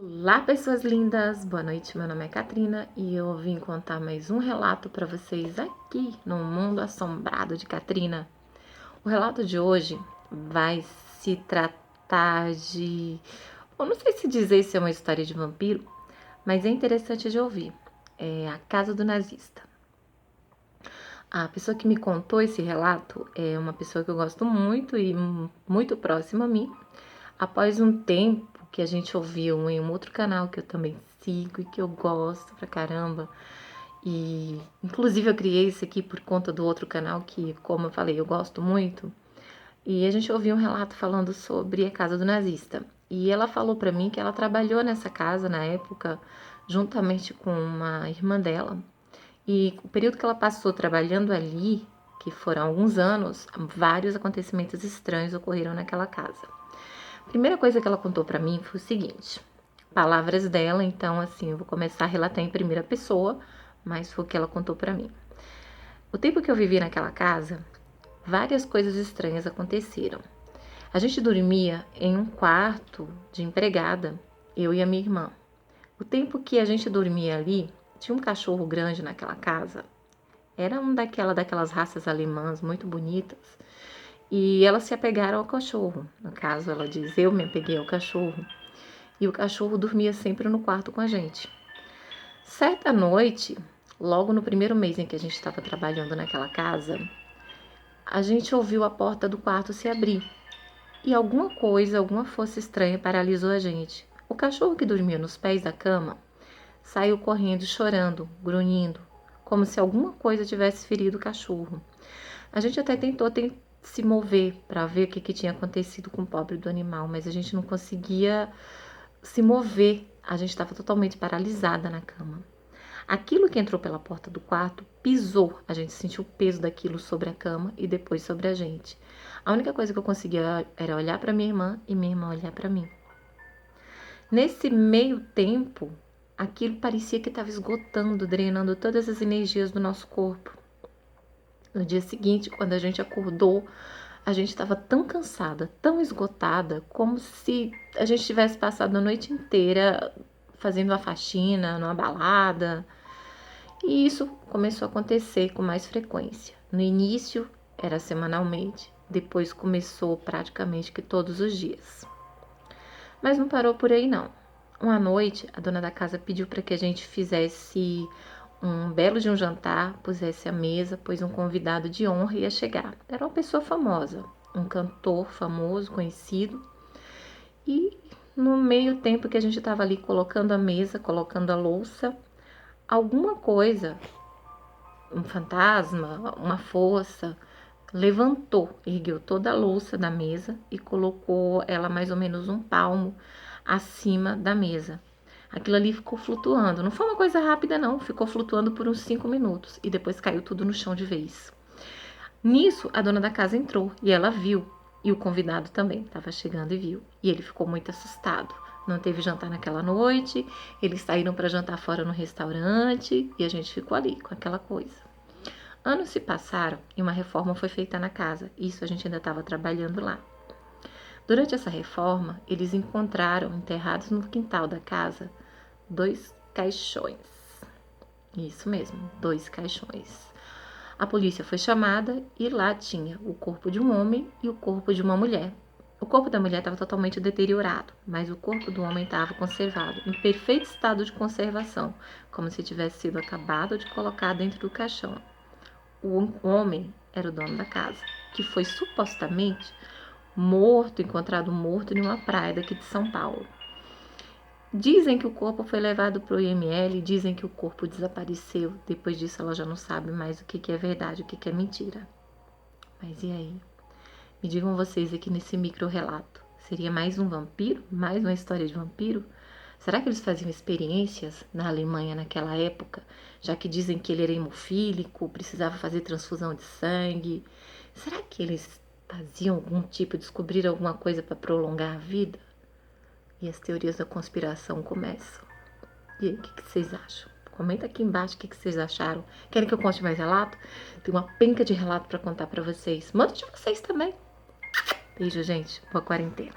Olá, pessoas lindas! Boa noite, meu nome é Katrina e eu vim contar mais um relato para vocês aqui no Mundo Assombrado de Katrina. O relato de hoje vai se tratar de... Eu não sei se dizer se é uma história de vampiro, mas é interessante de ouvir. É A Casa do Nazista. A pessoa que me contou esse relato é uma pessoa que eu gosto muito e muito próxima a mim. Após um tempo que a gente ouviu em um outro canal que eu também sigo e que eu gosto pra caramba. E inclusive eu criei esse aqui por conta do outro canal que, como eu falei, eu gosto muito. E a gente ouviu um relato falando sobre a casa do nazista. E ela falou pra mim que ela trabalhou nessa casa na época, juntamente com uma irmã dela. E o período que ela passou trabalhando ali, que foram alguns anos, vários acontecimentos estranhos ocorreram naquela casa. A primeira coisa que ela contou pra mim foi o seguinte, palavras dela, então assim, eu vou começar a relatar em primeira pessoa, mas foi o que ela contou pra mim. O tempo que eu vivi naquela casa, várias coisas estranhas aconteceram. A gente dormia em um quarto de empregada, eu e a minha irmã. O tempo que a gente dormia ali, tinha um cachorro grande naquela casa. Era daquelas raças alemãs muito bonitas. E elas se apegaram ao cachorro. No caso, ela diz, eu me apeguei ao cachorro. E o cachorro dormia sempre no quarto com a gente. Certa noite, logo no primeiro mês em que a gente estava trabalhando naquela casa, a gente ouviu a porta do quarto se abrir. E alguma força estranha paralisou a gente. O cachorro que dormia nos pés da cama saiu correndo, chorando, grunhindo, como se alguma coisa tivesse ferido o cachorro. A gente até tentou se mover para ver o que tinha acontecido com o pobre do animal, mas a gente não conseguia se mover. A gente estava totalmente paralisada na cama. Aquilo que entrou pela porta do quarto pisou. A gente sentiu o peso daquilo sobre a cama e depois sobre a gente. A única coisa que eu conseguia era olhar para minha irmã e minha irmã olhar para mim. Nesse meio tempo, aquilo parecia que estava esgotando, drenando todas as energias do nosso corpo. No dia seguinte, quando a gente acordou, a gente estava tão cansada, tão esgotada, como se a gente tivesse passado a noite inteira fazendo uma faxina, numa balada. E isso começou a acontecer com mais frequência. No início era semanalmente, depois começou praticamente que todos os dias. Mas não parou por aí não. Uma noite, a dona da casa pediu para que a gente fizesse um belo de um jantar, pusesse a mesa, pois um convidado de honra ia chegar. Era uma pessoa famosa, um cantor famoso, conhecido. E no meio tempo que a gente estava ali colocando a mesa, colocando a louça, alguma coisa, um fantasma, uma força, levantou, ergueu toda a louça da mesa e colocou ela mais ou menos um palmo acima da mesa. Aquilo ali ficou flutuando. Não foi uma coisa rápida, não. Ficou flutuando por uns 5 minutos e depois caiu tudo no chão de vez. Nisso, a dona da casa entrou e ela viu. E o convidado também estava chegando e viu. E ele ficou muito assustado. Não teve jantar naquela noite. Eles saíram para jantar fora no restaurante e a gente ficou ali com aquela coisa. Anos se passaram e uma reforma foi feita na casa. Isso a gente ainda estava trabalhando lá. Durante essa reforma, eles encontraram enterrados no quintal da casa 2 caixões. Isso mesmo, 2 caixões. A polícia foi chamada e lá tinha o corpo de um homem e o corpo de uma mulher. O corpo da mulher estava totalmente deteriorado, mas o corpo do homem estava conservado, em perfeito estado de conservação, como se tivesse sido acabado de colocar dentro do caixão. O homem era o dono da casa, que foi supostamente encontrado morto em uma praia daqui de São Paulo. Dizem que o corpo foi levado para o IML, dizem que o corpo desapareceu. Depois disso ela já não sabe mais o que é verdade, o que é mentira. Mas e aí? Me digam vocês aqui nesse micro relato. Seria mais um vampiro? Mais uma história de vampiro? Será que eles faziam experiências na Alemanha naquela época? Já que dizem que ele era hemofílico, precisava fazer transfusão de sangue. Será que eles faziam algum tipo, descobriram alguma coisa para prolongar a vida? E as teorias da conspiração começam. E aí, o que vocês acham? Comenta aqui embaixo o que vocês acharam. Querem que eu conte mais relato? Tem uma penca de relato para contar para vocês. Manda de vocês também. Beijo, gente. Boa quarentena.